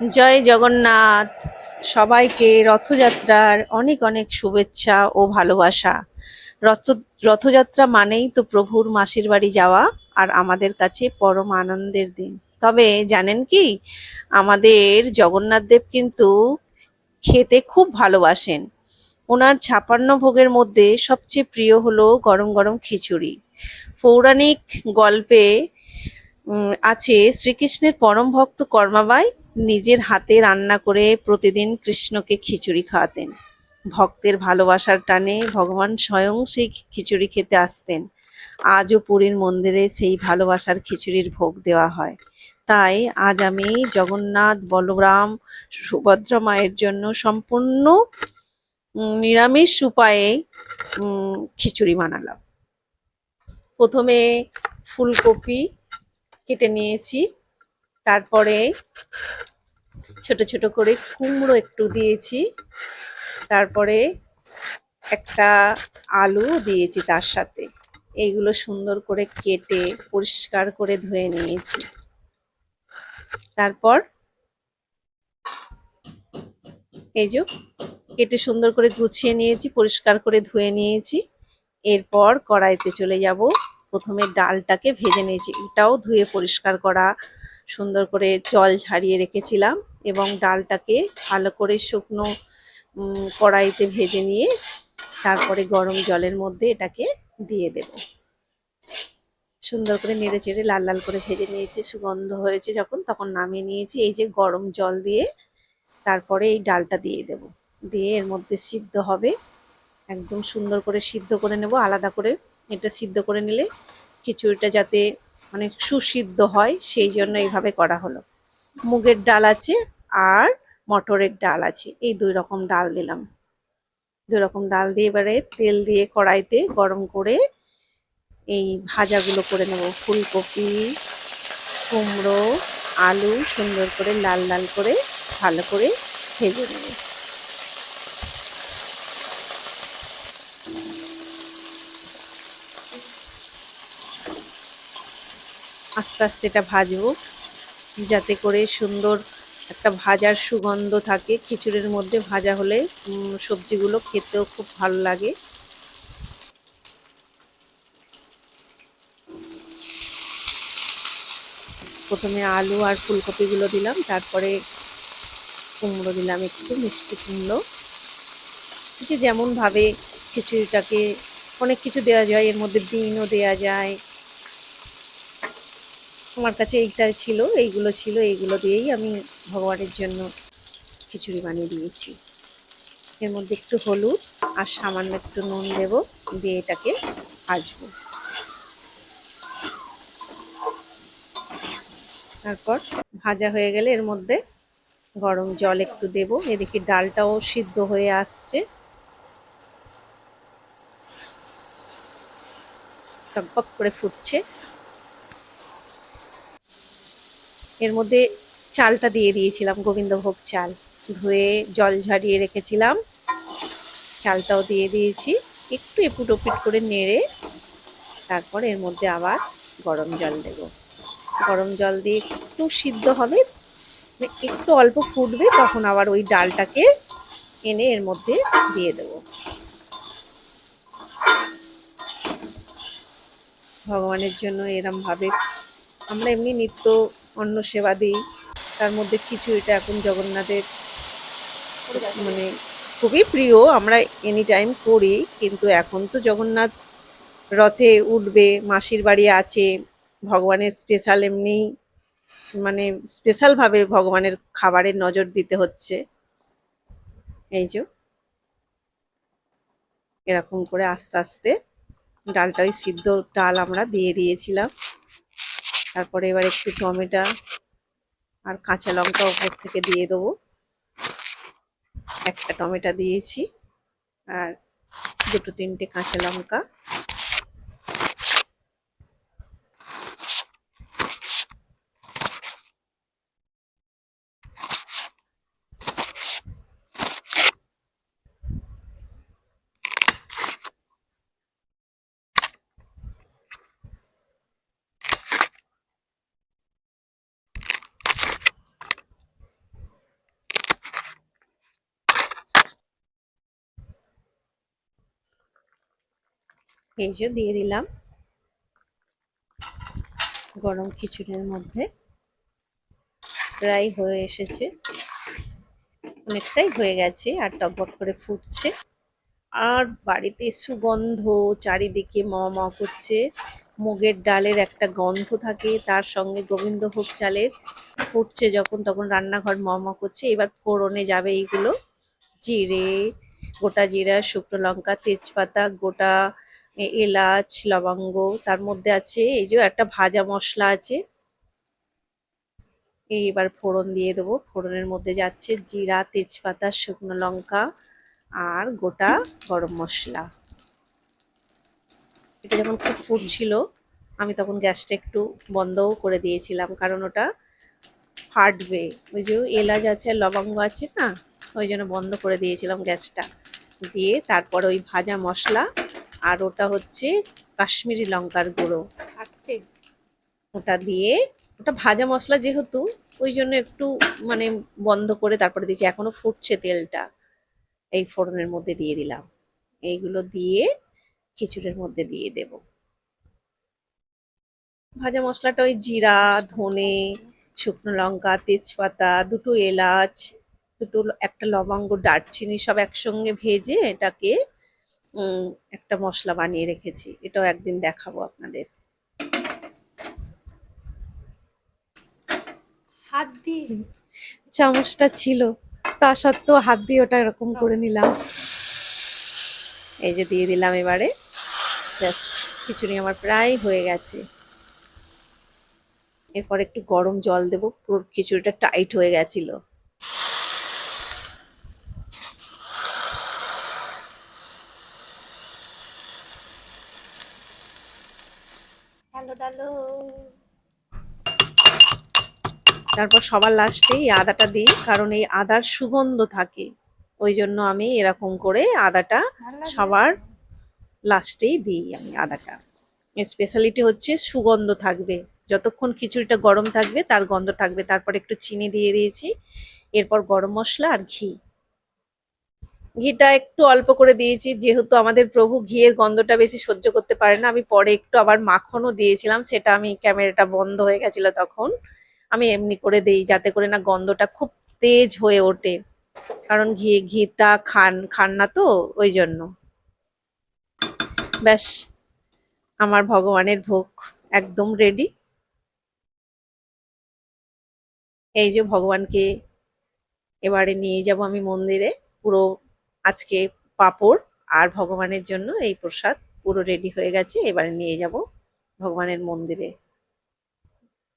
জয় জগন্নাথ। সবাইকে রথযাত্রার অনেক অনেক শুভেচ্ছা ও ভালোবাসা। রথ রথযাত্রা মানেই তো প্রভুর মাসির বাড়ি যাওয়া, আর আমাদের কাছে পরম আনন্দের দিন। তবে জানেন কি, আমাদের জগন্নাথ দেব কিন্তু খেতে খুব ভালোবাসেন। ওনার ৫৬ ভোগের মধ্যে সবচেয়ে প্রিয় হলো গরম গরম খিচুড়ি। পৌরাণিক গল্পে আছে, শ্রীকৃষ্ণের পরম ভক্ত কর্মাবাই নিজের হাতে রান্না করে প্রতিদিন কৃষ্ণকে খিচুড়ি খাওয়াতেন। ভক্তের ভালোবাসার টানে ভগবান স্বয়ং সেই খিচুড়ি খেতে আসতেন। আজও পুরীর মন্দিরে সেই ভালোবাসার খিচুড়ির ভোগ দেওয়া হয়। তাই আজ আমি জগন্নাথ, বলরাম, সুভদ্রা মায়ের জন্য সম্পূর্ণ নিরামিষ উপায়ে খিচুড়ি বানালাম। প্রথমে ফুলকপি কেটে নিয়েছি, তারপরে ছোট ছোট করে কুমড়ো একটু দিয়েছি, তারপরে একটা আলু দিয়েছি তার সাথে। এইগুলো সুন্দর করে কেটে পরিষ্কার করে ধুয়ে নিয়েছি। তারপর এই যে কেটে সুন্দর করে গুছিয়ে নিয়েছি, পরিষ্কার করে ধুয়ে নিয়েছি। এরপর কড়াইতে চলে যাব। প্রথমে ডালটাকে ভেজে নিয়েছি, এটাও ধুয়ে পরিষ্কার করা, সুন্দর করে জল ঝারিয়ে রেখেছিলাম, এবং ডালটাকে ভালো করে শুকনো কড়াইতে ভেজে নিয়ে তারপরে গরম জলের মধ্যে এটাকে দিয়ে দেব। সুন্দর করে নেড়ে চেড়ে লাল লাল করে ভেজে নিয়েছি, সুগন্ধ হয়েছে যখন, তখন নামিয়ে নিয়েছি। এই যে গরম জল দিয়ে তারপরে এই ডালটা দিয়ে দেব, দিয়ে এর মধ্যে সিদ্ধ হবে। একদম সুন্দর করে সিদ্ধ করে নেব, আলাদা করে। এটা সিদ্ধ করে নিলে খিচুড়িটা যাতে মানে সুসিদ্ধ হয়, সেই জন্য এইভাবে করা হলো। মুগের ডাল আছে আর মটরের ডাল আছে, এই দুই রকম ডাল দিলাম। দুই রকম ডাল দিয়ে এবারে তেল দিয়ে কড়াইতে গরম করে এই ভাজাগুলো করে নেব। ফুলকপি, কুমড়ো, আলু সুন্দর করে লাল লাল করে ভালো করে ভেজে নেব। আস্তে আস্তে এটা ভাজবো, যাতে করে সুন্দর একটা ভাজার সুগন্ধ থাকে খিচুড়ির মধ্যে। ভাজা হলে সবজিগুলো খেতেও খুব ভালো লাগে। প্রথমে আলু আর ফুলকপিগুলো দিলাম, তারপরে কুমড়ো দিলাম, একটু মিষ্টি কুমড়ো। যে যেমনভাবে খিচুড়িটাকে অনেক কিছু দেওয়া যায়, এর মধ্যে বিনও দেওয়া যায়। আমার কাছে এইটাই ছিল, এইগুলো ছিল, এইগুলো দিয়েই আমি ভগবানের জন্য খিচুড়ি বানিয়ে দিয়েছি। এর মধ্যে একটু হলুদ আর সামান্য একটু নুন দেব, দিয়ে এটাকে ভাজবো। তারপর ভাজা হয়ে গেলে এর মধ্যে গরম জল একটু দেব। এদিকে ডালটাও সিদ্ধ হয়ে আসছে, টকবক করে ফুটছে। এর মধ্যে চালটা দিয়ে দিয়েছিলাম, গোবিন্দভোগ চাল, ধুয়ে জল ঝরিয়ে রেখেছিলাম। চালটাও দিয়ে দিয়েছি, একটু এপুট ওপিট করে নেড়ে তারপর এর মধ্যে আবার গরম জল দেব। গরম জল দিয়ে একটু সিদ্ধ হবে, একটু অল্প ফুটবে, তখন আবার ওই ডালটাকে এনে এর মধ্যে দিয়ে দেব। ভগবানের জন্য এরমভাবে আমরা এমনি নিত্য অন্ন সেবা দিই, তার মধ্যে খিচুড়িটা এখন জগন্নাথের মানে খুবই প্রিয়, আমরা এনি টাইম করি। কিন্তু এখন তো জগন্নাথ রথে উঠবে, মাসির বাড়ি আছে, ভগবানের স্পেশাল এমনি মানে স্পেশালভাবে ভগবানের খাবারের নজর দিতে হচ্ছে। এই যে এরকম করে আস্তে আস্তে ডালটা, ওই সিদ্ধ ডাল আমরা দিয়ে দিয়েছিলাম। তারপরে এবার একটু টমেটো আর কাঁচা লঙ্কা উপর থেকে দিয়ে দেবো। একটা টমেটো দিয়েছি আর দুটো তিনটে কাঁচা লঙ্কা। এই যে দিয়ে দিলাম গরম খিচুড়ির মধ্যে। প্রায় হয়ে এসেছে, অনেকটাই হয়ে গেছে, আর টকবক করে ফুটছে। আর বাড়িতে সুগন্ধ, চারিদিকে ম ম করছে। মুগের ডালের একটা গন্ধ থাকে, তার সঙ্গে গোবিন্দভোগ চালের। ফুটছে যখন, তখন রান্নাঘর ম ম করছে। এবার ফোড়নে যাবে এইগুলো: জিরে, গোটা জিরা, শুকনো লঙ্কা, তেজপাতা, গোটা এলাচ, লবঙ্গ। তার মধ্যে আছে এই যে একটা ভাজা মশলা আছে, এই এবার ফোড়ন দিয়ে দেবো। ফোড়নের মধ্যে যাচ্ছে জিরা, তেজপাতা, শুকনো লঙ্কা আর গোটা গরম মশলা। এটা যখন খুব ফুটছিল, আমি তখন গ্যাসটা একটু বন্ধও করে দিয়েছিলাম, কারণ ওটা ফাটবে। ওই যে এলাচ আছে আর লবঙ্গ আছে না, ওই জন্য বন্ধ করে দিয়েছিলাম গ্যাসটা। দিয়ে তারপর ওই ভাজা মশলা, আর ওটা হচ্ছে কাশ্মীরি লঙ্কার গুঁড়ো, ওটা দিয়ে, ওটা ভাজা মশলা যেহেতু, ওই জন্য একটু মানে বন্ধ করে তারপরে দিয়েছি। এখনো ফুটছে তেলটা, এই ফোড়নের মধ্যে দিয়ে দিলাম। এইগুলো দিয়ে খিচুড়ির মধ্যে দিয়ে দেব। ভাজা মশলাটা ওই জিরা, ধনে, শুকনো লঙ্কা, তেজপাতা, দুটো এলাচ, একটা লবঙ্গ, দারচিনি সব একসঙ্গে ভেজে এটাকে একটা মশলা বানিয়ে রেখেছি। এটাও একদিন দেখাবো আপনাদের। হাত দিয়ে চামচটা ছিল, তা সত্ত্বেও হাত দিয়ে ওটা এরকম করে নিলাম। এই যে দিয়ে দিলাম এবারে। ব্যাস, খিচুড়ি আমার প্রায় হয়ে গেছে। এরপর একটু গরম জল দেবো, পুরো খিচুড়িটা টাইট হয়ে গেছিল। ডালো ডালো। তারপর সবার লাস্টেই আদাটা দিই, কারণ এই আদার সুগন্ধ থাকে, ওই জন্য আমি এরকম করে আদাটা সবার লাস্টেই দিই আমি আদাটা। স্পেশালিটি হচ্ছে সুগন্ধ থাকবে, যতক্ষণ খিচুড়িটা গরম থাকবে তার গন্ধ থাকবে। তারপর একটু চিনি দিয়ে দিয়েছি, এরপর গরম মশলা আর ঘি। ঘিটা একটু অল্প করে দিয়েছি, যেহেতু আমাদের প্রভু ঘিয়ের গন্ধটা বেশি সহ্য করতে পারে না। আমি পরে একটু আবার মাখনও দিয়েছিলাম, সেটা আমি ক্যামেরাটা বন্ধ হয়ে গেছিল তখন। আমি এমনি করে দেই যাতে করে না গন্ধটা খুব তেজ হয়ে ওঠে, কারণ ঘিটা খান খান না তো, ওই জন্য। ব্যাস, আমার ভগবানের ভোগ একদম রেডি। এই যে ভগবানকে এবারে নিয়ে যাব আমি মন্দিরে। পুরো আজকে পাঁপড় আর ভগবানের জন্য এই প্রসাদ পুরো রেডি হয়ে গেছে, এবারে নিয়ে যাব ভগবানের মন্দিরে।